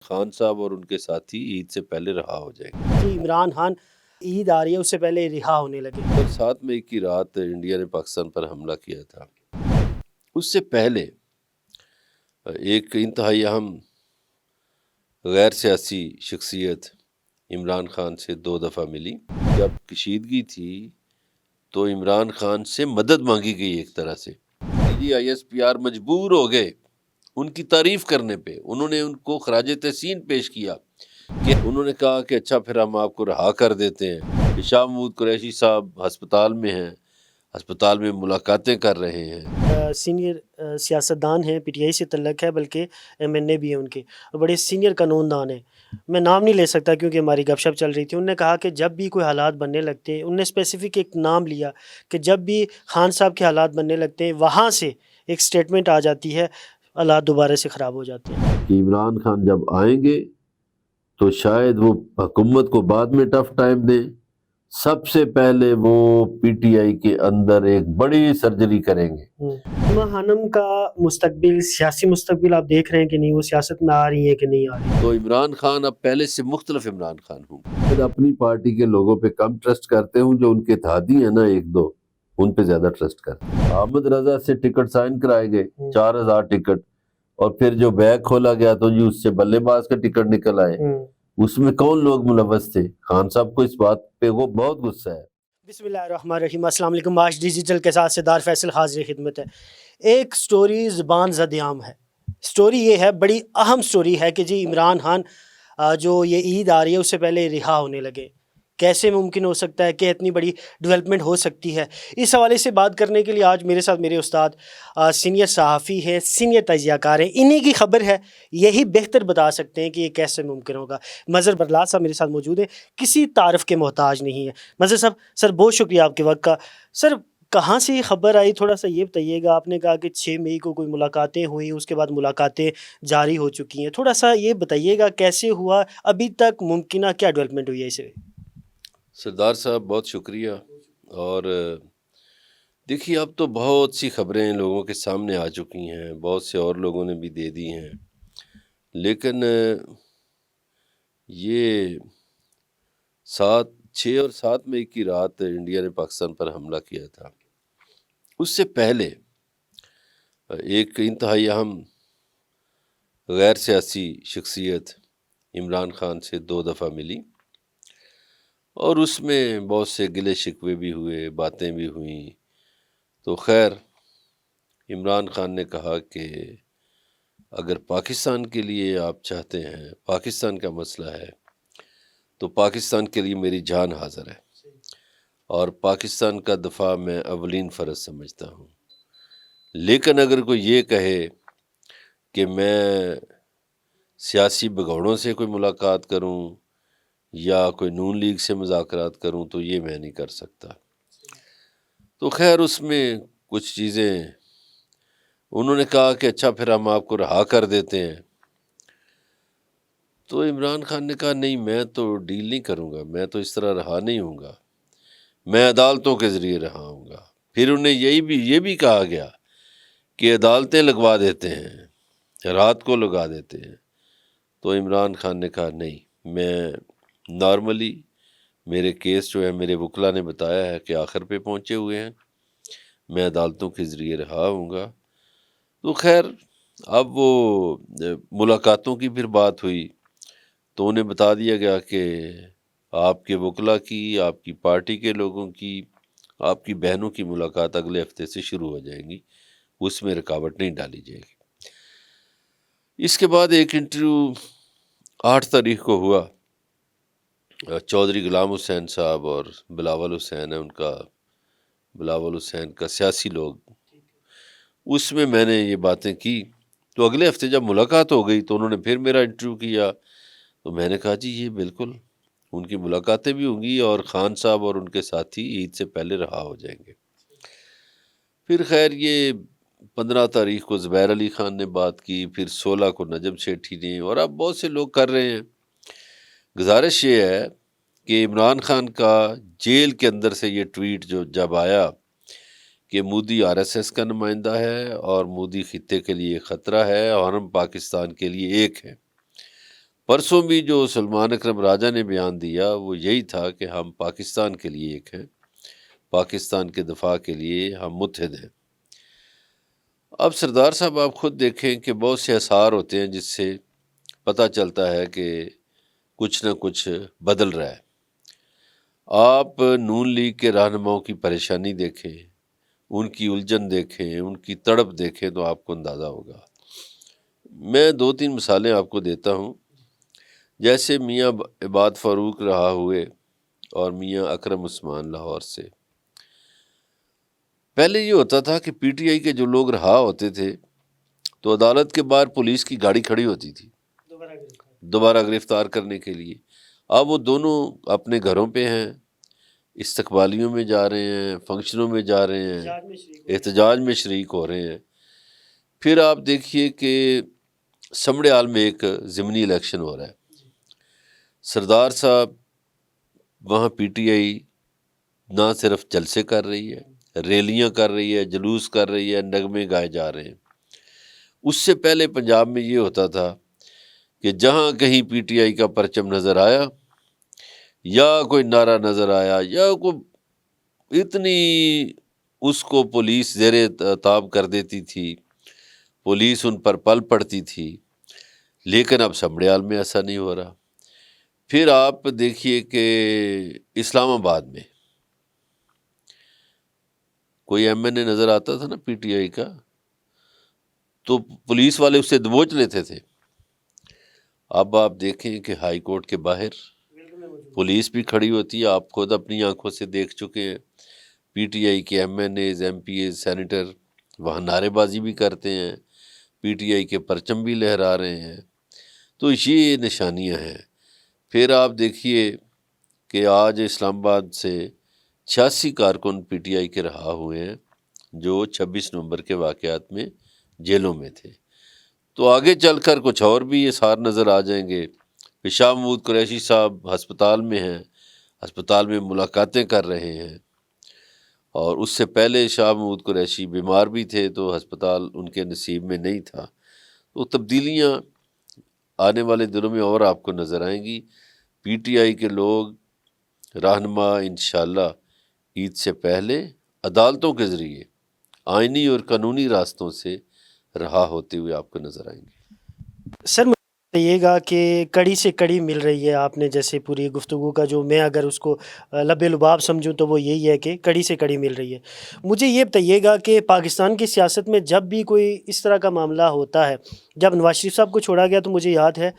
خان صاحب اور ان کے ساتھی عید سے پہلے رہا ہو جائیں گے۔ جی عمران خان عید آ رہی ہے اس سے پہلے رہا ہونے لگے۔ اور 7 مئی کی رات انڈیا نے پاکستان پر حملہ کیا تھا۔ اس سے پہلے ایک انتہائی اہم غیر سیاسی شخصیت عمران خان سے 2 دفعہ ملی۔ جب کشیدگی تھی تو عمران خان سے مدد مانگی گئی ایک طرح سے۔ ISPR مجبور ہو گئے ان کی تعریف کرنے پہ، انہوں نے ان کو خراج تحسین پیش کیا کہ انہوں نے کہا کہ اچھا پھر ہم آپ کو رہا کر دیتے ہیں۔ شاہ محمود قریشی صاحب ہسپتال میں ہیں، ہسپتال میں ملاقاتیں کر رہے ہیں۔ سینئر سیاستدان ہیں، PTI سے تعلق ہے، بلکہ MNA بھی ہیں ان کے، اور بڑے سینئر قانون دان ہیں۔ میں نام نہیں لے سکتا کیونکہ ہماری گپ شپ چل رہی تھی۔ انہوں نے کہا کہ جب بھی کوئی حالات بننے لگتے ہیں، انہوں نے اسپیسیفک ایک نام لیا کہ جب بھی خان صاحب کے حالات بننے لگتے ہیں وہاں سے ایک سٹیٹمنٹ آ جاتی ہے، حالات دوبارہ سے خراب ہو جاتے ہیں۔ کہ عمران خان جب آئیں گے تو شاید وہ حکومت کو بعد میں ٹف ٹائم دیں، سب سے پہلے وہ PTI کے اندر ایک بڑی سرجری کریں گے۔ ہما خانم کا مستقبل، سیاسی مستقبل آپ دیکھ رہے ہیں کہ نہیں، وہ سیاست میں آ رہی ہیں کہ نہیں آ رہی؟ تو عمران خان اب پہلے سے مختلف عمران خان ہوں۔ پھر اپنی پارٹی کے لوگوں پہ کم ٹرسٹ کرتے ہوں، جو ان کے اتحادی ہیں نا 1-2 ان پہ زیادہ ٹرسٹ کرتے ہیں۔ احمد رضا سے ٹکٹ سائن کرائے گئے 4000 ٹکٹ، اور پھر جو بیگ کھولا گیا تو جی اس سے بلے باز کا ٹکٹ نکل آئے۔ اس میں کون لوگ ملوث تھے؟ خان صاحب کو اس بات پہ وہ بہت غصہ ہے۔ بسم اللہ الرحمن الرحیم۔ السلام علیکم۔ آج ڈیجیٹل کے ساتھ سردار فیصل حاضر خدمت ہے۔ ایک سٹوری زبان زد عام ہے۔ سٹوری یہ ہے، بڑی اہم سٹوری ہے کہ جی عمران خان جو یہ عید آ رہی ہے اس سے پہلے رہا ہونے لگے۔ کیسے ممکن ہو سکتا ہے کہ اتنی بڑی ڈیولپمنٹ ہو سکتی ہے؟ اس حوالے سے بات کرنے کے لیے آج میرے ساتھ میرے استاد سینئر صحافی ہیں، سینئر تجزیہ کار ہیں، انہی کی خبر ہے، یہی بہتر بتا سکتے ہیں کہ یہ کیسے ممکن ہوگا۔ مظہر برلات صاحب میرے ساتھ موجود ہیں، کسی تعارف کے محتاج نہیں ہے۔ مظہر صاحب، سر بہت شکریہ آپ کے وقت کا۔ سر کہاں سے یہ خبر آئی، تھوڑا سا یہ بتائیے گا۔ آپ نے کہا کہ 6 مئی کو کوئی ملاقاتیں ہوئیں، اس کے بعد ملاقاتیں جاری ہو چکی ہیں، تھوڑا سا یہ بتائیے گا کیسے ہوا، ابھی تک ممکنہ کیا ڈیولپمنٹ ہوئی ہے اسے؟ سردار صاحب بہت شکریہ۔ اور دیکھیے اب تو بہت سی خبریں لوگوں کے سامنے آ چکی ہیں، بہت سے اور لوگوں نے بھی دے دی ہیں، لیکن یہ 6 اور 7 مئی کی رات انڈیا نے پاکستان پر حملہ کیا تھا۔ اس سے پہلے ایک انتہائی اہم غیر سیاسی شخصیت عمران خان سے 2 دفعہ ملی، اور اس میں بہت سے گلے شکوے بھی ہوئے، باتیں بھی ہوئیں۔ تو خیر عمران خان نے کہا کہ اگر پاکستان کے لیے آپ چاہتے ہیں، پاکستان کا مسئلہ ہے، تو پاکستان کے لیے میری جان حاضر ہے، اور پاکستان کا دفاع میں اولین فرض سمجھتا ہوں۔ لیکن اگر کوئی یہ کہے کہ میں سیاسی بگوڑوں سے کوئی ملاقات کروں یا کوئی نون لیگ سے مذاکرات کروں تو یہ میں نہیں کر سکتا۔ تو خیر اس میں کچھ چیزیں انہوں نے کہا کہ اچھا پھر ہم آپ کو رہا کر دیتے ہیں۔ تو عمران خان نے کہا نہیں، میں تو ڈیل نہیں کروں گا، میں تو اس طرح رہا نہیں ہوں گا، میں عدالتوں کے ذریعے رہا ہوں گا۔ پھر انہیں یہ بھی کہا گیا کہ عدالتیں لگوا دیتے ہیں، رات کو لگا دیتے ہیں۔ تو عمران خان نے کہا نہیں، میں نارملی میرے کیس جو ہے میرے وکلا نے بتایا ہے کہ آخر پہ پہنچے ہوئے ہیں، میں عدالتوں کے ذریعے رہا ہوں گا۔ تو خیر اب وہ ملاقاتوں کی پھر بات ہوئی تو انہیں بتا دیا گیا کہ آپ کے وکلا کی، آپ کی پارٹی کے لوگوں کی، آپ کی بہنوں کی ملاقات اگلے ہفتے سے شروع ہو جائیں گی، اس میں رکاوٹ نہیں ڈالی جائے گی۔ اس کے بعد ایک انٹرویو 8 تاریخ کو ہوا، چودھری غلام حسین صاحب اور بلاول حسین ہے ان کا، بلاول حسین کا سیاسی لوگ، اس میں نے یہ باتیں کی۔ تو اگلے ہفتے جب ملاقات ہو گئی تو انہوں نے پھر میرا انٹرویو کیا، تو میں نے کہا جی یہ بالکل ان کی ملاقاتیں بھی ہوں گی، اور خان صاحب اور ان کے ساتھی عید سے پہلے رہا ہو جائیں گے۔ پھر خیر یہ 15 تاریخ کو زبیر علی خان نے بات کی، پھر 16 کو نجم سیٹھی نے، اور اب بہت سے لوگ کر رہے ہیں۔ گزارش یہ ہے کہ عمران خان کا جیل کے اندر سے یہ ٹویٹ جو جب آیا کہ مودی RSS کا نمائندہ ہے اور مودی خطے کے لیے خطرہ ہے اور ہم پاکستان کے لیے ایک ہیں، پرسوں بھی جو سلمان اکرم راجہ نے بیان دیا وہ یہی تھا کہ ہم پاکستان کے لیے ایک ہیں، پاکستان کے دفاع کے لیے ہم متحد ہیں۔ اب سردار صاحب آپ خود دیکھیں کہ بہت سے اثار ہوتے ہیں جس سے پتہ چلتا ہے کہ کچھ نہ کچھ بدل رہا ہے۔ آپ نون لیگ کے رہنماؤں کی پریشانی دیکھیں، ان کی الجھن دیکھیں، ان کی تڑپ دیکھیں تو آپ کو اندازہ ہوگا۔ میں 2-3 مثالیں آپ کو دیتا ہوں۔ جیسے میاں عباد فاروق رہا ہوئے اور میاں اکرم عثمان لاہور سے، پہلے یہ ہوتا تھا کہ پی ٹی آئی کے جو لوگ رہا ہوتے تھے تو عدالت کے باہر پولیس کی گاڑی کھڑی ہوتی تھی دوبارہ گرفتار کرنے کے لیے۔ اب وہ دونوں اپنے گھروں پہ ہیں، استقبالیوں میں جا رہے ہیں، فنکشنوں میں جا رہے ہیں، احتجاج میں شریک ہو رہے ہیں۔ پھر آپ دیکھیے کہ سمڑیال میں ایک ضمنی الیکشن ہو رہا ہے، سردار صاحب وہاں پی ٹی آئی نہ صرف جلسے کر رہی ہے، ریلیاں کر رہی ہے، جلوس کر رہی ہے، نغمے گائے جا رہے ہیں۔ اس سے پہلے پنجاب میں یہ ہوتا تھا کہ جہاں کہیں پی ٹی آئی کا پرچم نظر آیا یا کوئی نعرہ نظر آیا یا کوئی اتنی اس کو پولیس زیر تاب کر دیتی تھی، پولیس ان پر پل پڑتی تھی۔ لیکن اب سمڑیال میں ایسا نہیں ہو رہا۔ پھر آپ دیکھیے کہ اسلام آباد میں کوئی ایم این اے نظر آتا تھا نا پی ٹی آئی کا تو پولیس والے اسے دبوچ لیتے تھے۔ اب آپ دیکھیں کہ ہائی کورٹ کے باہر پولیس بھی کھڑی ہوتی ہے، آپ خود اپنی آنکھوں سے دیکھ چکے ہیں۔ پی ٹی آئی کے M N As, M P As, senator وہاں نعرے بازی بھی کرتے ہیں، پی ٹی آئی کے پرچم بھی لہرا رہے ہیں۔ تو یہ نشانیاں ہیں۔ پھر آپ دیکھیے کہ آج اسلام آباد سے 86 کارکن پی ٹی آئی کے رہا ہوئے ہیں جو 26 نومبر کے واقعات میں جیلوں میں تھے۔ تو آگے چل کر کچھ اور بھی اثار نظر آ جائیں گے۔ شاہ محمود قریشی صاحب ہسپتال میں ہیں، ہسپتال میں ملاقاتیں کر رہے ہیں، اور اس سے پہلے شاہ محمود قریشی بیمار بھی تھے تو ہسپتال ان کے نصیب میں نہیں تھا۔ تو تبدیلیاں آنے والے دنوں میں اور آپ کو نظر آئیں گی۔ پی ٹی آئی کے لوگ رہنما انشاءاللہ عید سے پہلے عدالتوں کے ذریعے آئینی اور قانونی راستوں سے رہا ہوتے ہوئے آپ کو نظر آئیں گے۔ سر مجھے بتائیے گا کہ کڑی سے کڑی مل رہی ہے، آپ نے جیسے پوری گفتگو کا جو میں اگر اس کو لب لباب سمجھوں تو وہ یہی ہے کہ کڑی سے کڑی مل رہی ہے۔ مجھے یہ بتائیے گا کہ پاکستان کی سیاست میں جب بھی کوئی اس طرح کا معاملہ ہوتا ہے، جب نواز شریف صاحب کو چھوڑا گیا تو مجھے یاد ہے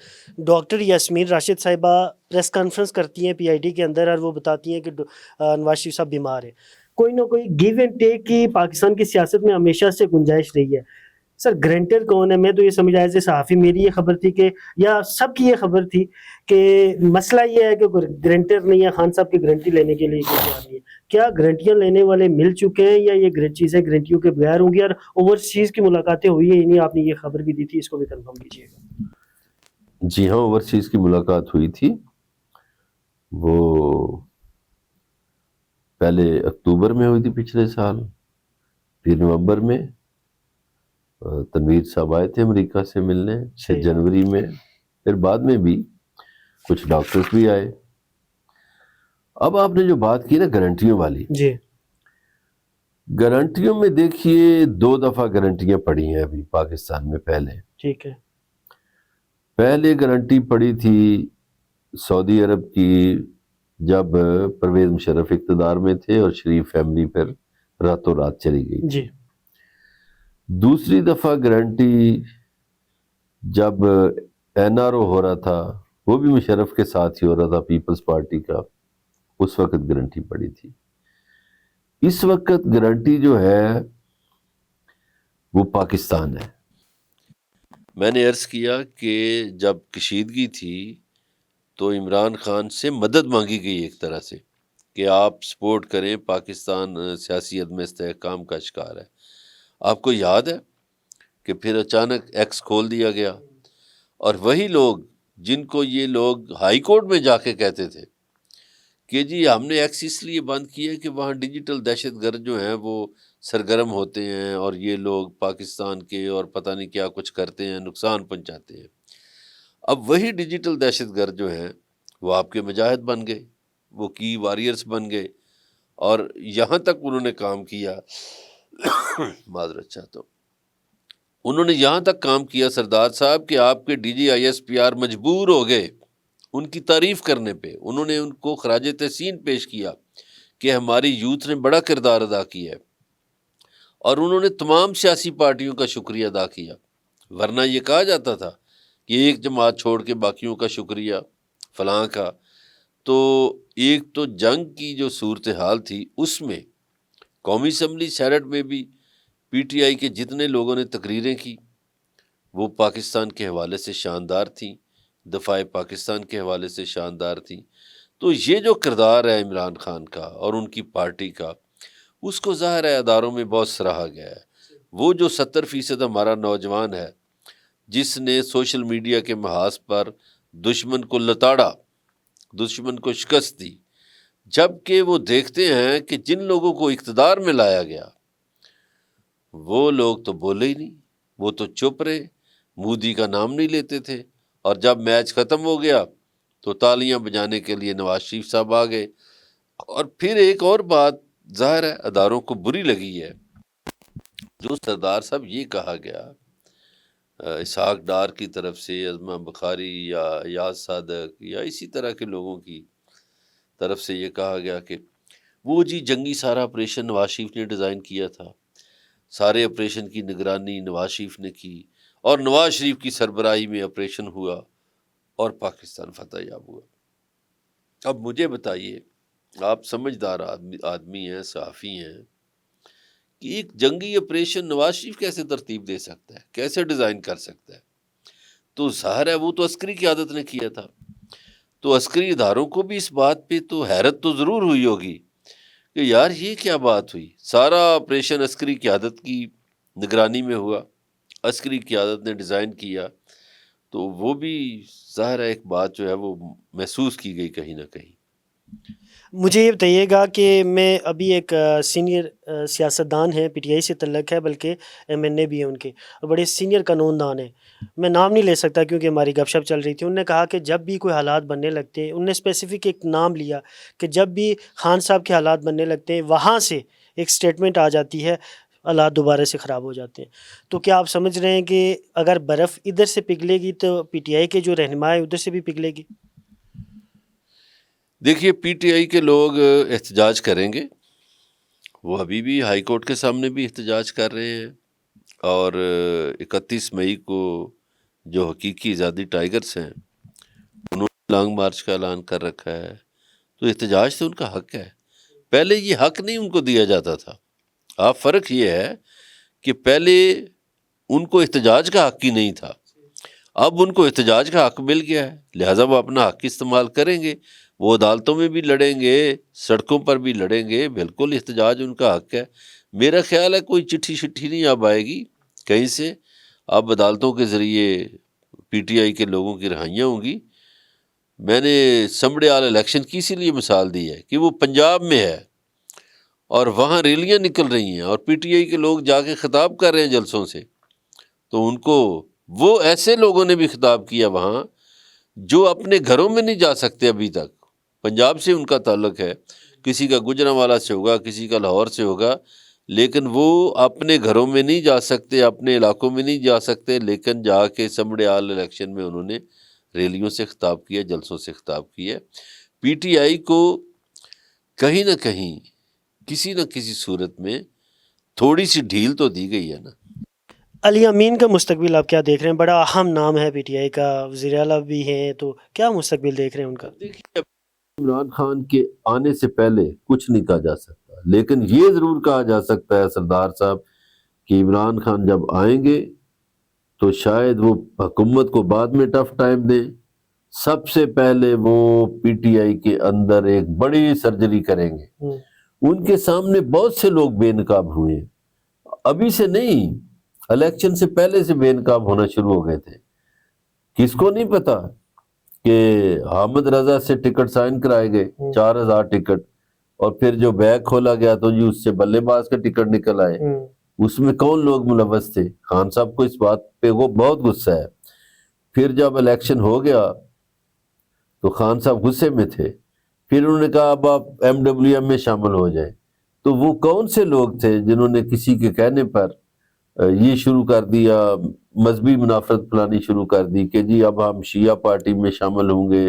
ڈاکٹر یاسمین راشد صاحبہ پریس کانفرنس کرتی ہیں پی آئی ڈی کے اندر اور وہ بتاتی ہیں کہ نواز شریف صاحب بیمار ہیں۔ کوئی نہ کوئی گیو اینڈ ٹیک کی پاکستان کی سیاست میں ہمیشہ سے گنجائش رہی ہے۔ سر گرانٹر کون ہے؟ میں تو یہ سمجھ آیا تھے صحافی، میری یہ خبر تھی کہ یا سب کی یہ خبر تھی کہ مسئلہ یہ ہے کہ گرانٹر نہیں ہے، خان صاحب کی گارنٹی لینے کے لیے کوئی تیار نہیں ہے۔ کیا گارنٹیاں لینے والے مل چکے ہیں یا یہ چیزیں گارنٹیوں کے بغیر ہوں گی؟ اور اوورسیز کی ملاقاتیں ہوئی ہیں؟ نہیں، آپ نے یہ خبر بھی دی تھی، اس کو بھی کنفرم کیجیے گا۔ جی ہاں، اوورسیز کی ملاقات ہوئی تھی، وہ پہلے اکتوبر میں ہوئی تھی پچھلے سال، پھر نومبر میں تنویر صاحب آئے تھے امریکہ سے ملنے 6 جنوری میں، پھر بعد میں بھی کچھ ڈاکٹرز بھی آئے۔ اب آپ نے جو بات کی نا گارنٹیوں والی، جی گارنٹیوں میں دیکھیے 2 دفعہ گارنٹیاں پڑی ہیں ابھی پاکستان میں۔ ٹھیک ہے، پہلے گارنٹی پڑی تھی سعودی عرب کی جب پرویز مشرف اقتدار میں تھے اور شریف فیملی پھر راتوں رات چلی گئی تھی۔ جی دوسری دفعہ گارنٹی جب این آر او ہو رہا تھا، وہ بھی مشرف کے ساتھ ہی ہو رہا تھا، پیپلز پارٹی کا، اس وقت گارنٹی پڑی تھی۔ اس وقت گارنٹی جو ہے وہ پاکستان ہے۔ میں نے عرض کیا کہ جب کشیدگی تھی تو عمران خان سے مدد مانگی گئی ایک طرح سے کہ آپ سپورٹ کریں، پاکستان سیاسی عدم استحکام کا شکار ہے۔ آپ کو یاد ہے کہ پھر اچانک ایکس کھول دیا گیا، اور وہی لوگ جن کو یہ لوگ ہائی کورٹ میں جا کے کہتے تھے کہ جی ہم نے ایکس اس لیے بند کیا کہ وہاں ڈیجیٹل دہشت گرد جو ہیں وہ سرگرم ہوتے ہیں اور یہ لوگ پاکستان کے اور پتہ نہیں کیا کچھ کرتے ہیں، نقصان پہنچاتے ہیں۔ اب وہی ڈیجیٹل دہشت گرد جو ہیں وہ آپ کے مجاہد بن گئے، وہ کی وارئرز بن گئے، اور یہاں تک انہوں نے کام کیا معذرت چاہتا ہوں، انہوں نے یہاں تک کام کیا سردار صاحب کہ آپ کے D G I S P R مجبور ہو گئے ان کی تعریف کرنے پہ، انہوں نے ان کو خراج تحسین پیش کیا کہ ہماری یوتھ نے بڑا کردار ادا کیا ہے، اور انہوں نے تمام سیاسی پارٹیوں کا شکریہ ادا کیا، ورنہ یہ کہا جاتا تھا کہ ایک جماعت چھوڑ کے باقیوں کا شکریہ فلاں کا۔ تو ایک تو جنگ کی جو صورتحال تھی اس میں قومی اسمبلی سینٹ میں بھی پی ٹی آئی کے جتنے لوگوں نے تقریریں کی وہ پاکستان کے حوالے سے شاندار تھیں، دفاع پاکستان کے حوالے سے شاندار تھیں۔ تو یہ جو کردار ہے عمران خان کا اور ان کی پارٹی کا، اس کو ظاہر ہے اداروں میں بہت سراہا گیا ہے۔ وہ جو 70% ہمارا نوجوان ہے جس نے سوشل میڈیا کے محاذ پر دشمن کو لتاڑا، دشمن کو شکست دی، جب کہ وہ دیکھتے ہیں کہ جن لوگوں کو اقتدار میں لایا گیا وہ لوگ تو بولے ہی نہیں، وہ تو چپ رہے، مودی کا نام نہیں لیتے تھے، اور جب میچ ختم ہو گیا تو تالیاں بجانے کے لیے نواز شریف صاحب آ گئے۔ اور پھر ایک اور بات ظاہر ہے اداروں کو بری لگی ہے، جو سردار صاحب یہ کہا گیا اسحاق ڈار کی طرف سے، ازما بخاری یا یاز صادق یا اسی طرح کے لوگوں کی طرف سے یہ کہا گیا کہ وہ جی جنگی سارا آپریشن نواز شریف نے ڈیزائن کیا تھا، سارے آپریشن کی نگرانی نواز شریف نے کی، اور نواز شریف کی سربراہی میں آپریشن ہوا اور پاکستان فتح یاب ہوا۔ اب مجھے بتائیے، آپ سمجھدار آدمی ہیں، صحافی ہیں، کہ ایک جنگی آپریشن نواز شریف کیسے ترتیب دے سکتا ہے، کیسے ڈیزائن کر سکتا ہے؟ تو ظاہر ہے وہ تو عسکری قیادت نے کیا تھا، تو عسکری اداروں کو بھی اس بات پہ تو حیرت تو ضرور ہوئی ہوگی کہ یار یہ کیا بات ہوئی، سارا آپریشن عسکری قیادت کی نگرانی میں ہوا، عسکری قیادت نے ڈیزائن کیا، تو وہ بھی ظاہر ہے ایک بات جو ہے وہ محسوس کی گئی کہیں نہ کہیں۔ مجھے یہ بتائیے گا کہ میں ابھی ایک سینئر سیاستدان ہیں، پی ٹی آئی سے تعلق ہے، بلکہ ایم این اے بھی ہیں ان کے، اور بڑے سینئر قانون دان ہیں، میں نام نہیں لے سکتا کیونکہ ہماری گپ شپ چل رہی تھی، انہوں نے کہا کہ جب بھی کوئی حالات بننے لگتے ہیں، انہوں نے اسپیسیفک ایک نام لیا کہ جب بھی خان صاحب کے حالات بننے لگتے ہیں وہاں سے ایک سٹیٹمنٹ آ جاتی ہے، حالات دوبارہ سے خراب ہو جاتے ہیں۔ تو کیا آپ سمجھ رہے ہیں کہ اگر برف ادھر سے پگھلے گی تو پی ٹی آئی کے جو رہنما ہے ادھر سے بھی پگھلے گی؟ دیکھیے پی ٹی آئی کے لوگ احتجاج کریں گے، وہ ابھی بھی ہائی کورٹ کے سامنے بھی احتجاج کر رہے ہیں، اور 31 مئی کو جو حقیقی آزادی ٹائیگرز ہیں انہوں نے لانگ مارچ کا اعلان کر رکھا ہے، تو احتجاج تو ان کا حق ہے۔ پہلے یہ حق نہیں ان کو دیا جاتا تھا، اب فرق یہ ہے کہ پہلے ان کو احتجاج کا حق ہی نہیں تھا، اب ان کو احتجاج کا حق مل گیا ہے، لہٰذا وہ اپنا حق استعمال کریں گے، وہ عدالتوں میں بھی لڑیں گے، سڑکوں پر بھی لڑیں گے، بالکل احتجاج ان کا حق ہے۔ میرا خیال ہے کوئی چٹھی شٹھی نہیں اب آئے گی کہیں سے، اب عدالتوں کے ذریعے پی ٹی آئی کے لوگوں کی رہائیاں ہوں گی۔ میں نے سمبڑیال الیکشن کی اسی لیے مثال دی ہے کہ وہ پنجاب میں ہے اور وہاں ریلیاں نکل رہی ہیں اور پی ٹی آئی کے لوگ جا کے خطاب کر رہے ہیں جلسوں سے، تو ان کو وہ ایسے لوگوں نے بھی خطاب کیا وہاں جو اپنے گھروں میں نہیں جا سکتے ابھی تک۔ پنجاب سے ان کا تعلق ہے، کسی کا گجرانوالہ سے ہوگا، کسی کا لاہور سے ہوگا، لیکن وہ اپنے گھروں میں نہیں جا سکتے، اپنے علاقوں میں نہیں جا سکتے، لیکن جا کے سمبڑیال الیکشن میں انہوں نے ریلیوں سے خطاب کیا، جلسوں سے خطاب کیا۔ پی ٹی آئی کو کہیں نہ کہیں کسی نہ کسی صورت میں تھوڑی سی ڈھیل تو دی گئی ہے نا۔ علی امین کا مستقبل آپ کیا دیکھ رہے ہیں؟ بڑا اہم نام ہے پی ٹی آئی کا، وزیر اعلیٰ بھی ہیں، تو کیا مستقبل دیکھ رہے ہیں ان کا؟ دیکھیے عمران خان کے آنے سے پہلے کچھ نہیں کہا جا سکتا، لیکن یہ ضرور کہا جا سکتا ہے سردار صاحب کہ عمران خان جب آئیں گے تو شاید وہ حکومت کو بعد میں ٹف ٹائم دیں، سب سے پہلے وہ پی ٹی آئی کے اندر ایک بڑی سرجری کریں گے۔ ان کے سامنے بہت سے لوگ بے نقاب ہوئے ہیں، ابھی سے نہیں، الیکشن سے پہلے سے بے نقاب ہونا شروع ہو گئے تھے۔ کس کو نہیں پتا کہ حامد رضا سے ٹکٹ سائن کرائے گئے 4000 ٹکٹ، اور پھر جو بیگ کھولا گیا تو جی اس سے بلے باز کا ٹکٹ نکل آئے۔ اس میں کون لوگ ملوث تھے؟ خان صاحب کو اس بات پہ وہ بہت غصہ ہے، پھر جب الیکشن ہو گیا تو خان صاحب غصے میں تھے، پھر انہوں نے کہا اب آپ MWM میں شامل ہو جائیں۔ تو وہ کون سے لوگ تھے جنہوں نے کسی کے کہنے پر یہ شروع کر دیا، مذہبی منافرت پلانی شروع کر دی کہ جی اب ہم شیعہ پارٹی میں شامل ہوں گے،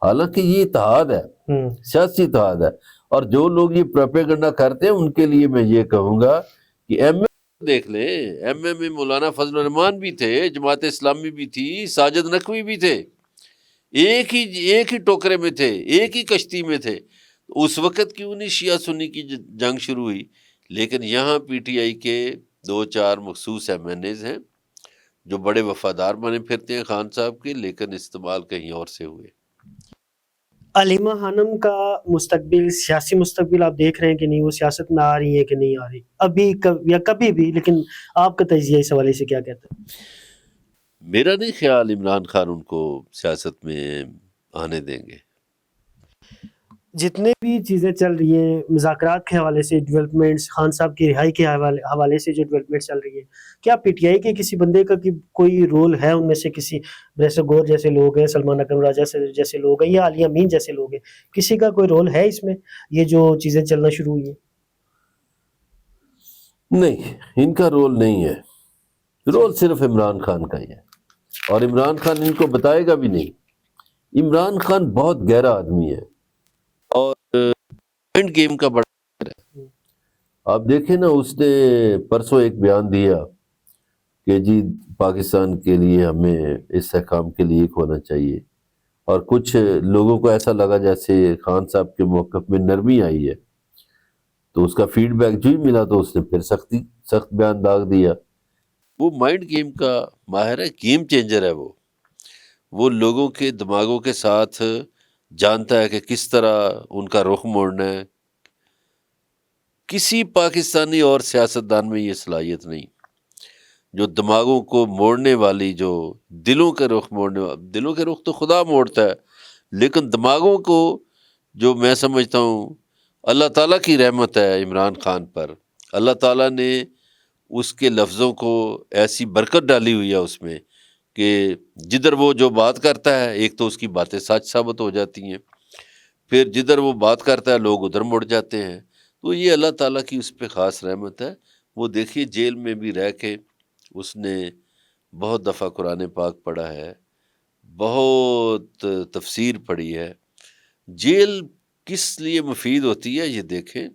حالانکہ یہ اتحاد ہے، سیاسی اتحاد ہے۔ اور جو لوگ یہ پروپیگنڈا کرتے ہیں ان کے لیے میں یہ کہوں گا کہ دیکھ لیں، ایم میں مولانا فضل الرحمان بھی تھے، جماعت اسلامی بھی تھی، ساجد نقوی بھی تھے، ایک ہی ٹوکرے میں تھے، ایک ہی کشتی میں تھے۔ اس وقت کیوں نہیں شیعہ سنی کی جنگ شروع ہوئی؟ لیکن یہاں PTI کے 2-4 مخصوص MNAs ہیں جو بڑے وفادار بنے پھرتے ہیں خان صاحب کے، لیکن استعمال کہیں اور سے ہوئے۔ علیمہ خانم کا مستقبل، سیاسی مستقبل آپ دیکھ رہے ہیں کہ نہیں، وہ سیاست میں آ رہی ہے کہ نہیں آ رہی ابھی یا کبھی بھی، لیکن آپ کا تجزیہ اس حوالے سے کیا کہتا ہے؟ میرا نہیں خیال عمران خان ان کو سیاست میں آنے دیں گے۔ جتنے بھی چیزیں چل رہی ہیں مذاکرات کے حوالے سے، ڈیولپمنٹس، خان صاحب کی رہائی کے حوالے سے جو ڈیولپمنٹ چل رہی ہے، کیا PTI کے کسی بندے کا کوئی رول ہے ان میں سے؟ کسی جیسے گور جیسے لوگ ہیں، سلمان اکرم راجہ جیسے لوگ ہیں، یا عالیہ امین جیسے لوگ ہیں، کسی کا کوئی رول ہے اس میں، یہ جو چیزیں چلنا شروع ہوئی ہیں؟ نہیں، ان کا رول نہیں ہے، رول صرف عمران خان کا ہی ہے، اور عمران خان ان کو بتائے گا بھی نہیں۔ عمران خان بہت گہرا آدمی ہے اور مائنڈ گیم کا بڑا ہے۔ آپ دیکھیں نا، اس نے پرسوں ایک بیان دیا کہ جی پاکستان کے لیے ہمیں استحکام کے لیے ایک ہونا چاہیے، اور کچھ لوگوں کو ایسا لگا جیسے خان صاحب کے موقف میں نرمی آئی ہے، تو اس کا فیڈ بیک جو ہی ملا تو اس نے پھر سخت بیان داغ دیا۔ وہ مائنڈ گیم کا ماہر ہے، گیم چینجر ہے۔ وہ لوگوں کے دماغوں کے ساتھ جانتا ہے کہ کس طرح ان کا رخ موڑنا ہے۔ کسی پاکستانی اور سیاستدان میں یہ صلاحیت نہیں، جو دماغوں کو موڑنے والی، جو دلوں کے رخ موڑنے والی۔ دلوں کے رخ تو خدا موڑتا ہے، لیکن دماغوں کو، جو میں سمجھتا ہوں اللہ تعالیٰ کی رحمت ہے عمران خان پر، اللہ تعالیٰ نے اس کے لفظوں کو ایسی برکت ڈالی ہوئی ہے اس میں کہ جدھر وہ جو بات کرتا ہے، ایک تو اس کی باتیں سچ ثابت ہو جاتی ہیں، پھر جدھر وہ بات کرتا ہے لوگ ادھر مڑ جاتے ہیں۔ تو یہ اللہ تعالیٰ کی اس پہ خاص رحمت ہے۔ وہ دیکھیے جیل میں بھی رہ کے اس نے بہت دفعہ قرآن پاک پڑھا ہے، بہت تفسیر پڑھی ہے۔ جیل کس لیے مفید ہوتی ہے یہ دیکھیں،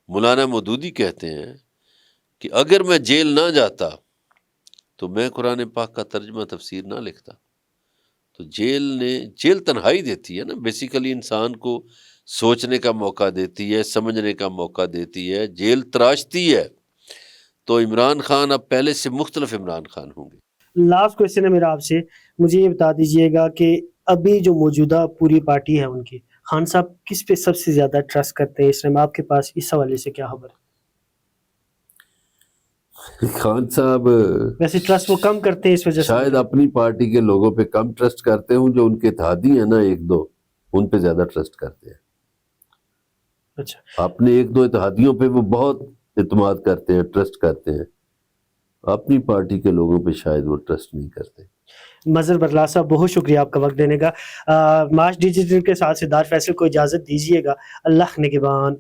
مولانا مودودی کہتے ہیں کہ اگر میں جیل نہ جاتا تو میں قرآن پاک کا ترجمہ تفسیر نہ لکھتا۔ تو جیل تنہائی دیتی ہے نا، بیسیکلی انسان کو سوچنے کا موقع دیتی ہے، سمجھنے کا موقع دیتی ہے، جیل تراشتی ہے۔ تو عمران خان اب پہلے سے مختلف عمران خان ہوں گے۔ لاسٹ کویسچن ہے میرا آپ سے، مجھے یہ بتا دیجئے گا کہ ابھی جو موجودہ پوری پارٹی ہے ان کی، خان صاحب کس پہ سب سے زیادہ ٹرسٹ کرتے ہیں اس ٹائم؟ آپ کے پاس اس حوالے سے کیا خبر ہے؟ خان صاحب ویسے ٹرسٹ وہ کم کرتے ہیں اس وجہ سے؟ شاید اپنی پارٹی کے لوگوں پہ کم ٹرسٹ کرتے ہوں، جو ان کے اتحادی ہیں نا 1-2 ان پہ زیادہ ٹرسٹ کرتے ہیں۔ اچھا، اپنے 1-2 اتحادیوں پہ وہ بہت اعتماد کرتے ہیں، ٹرسٹ کرتے ہیں، اپنی پارٹی کے لوگوں پہ شاید وہ ٹرسٹ نہیں کرتے۔ مظہر برلا صاحب، بہت شکریہ آپ کا وقت دینے کا۔ معاش ڈیجیٹل کے ساتھ سے دار فیصل کو اجازت دیجیے گا۔ اللہ نگہبان۔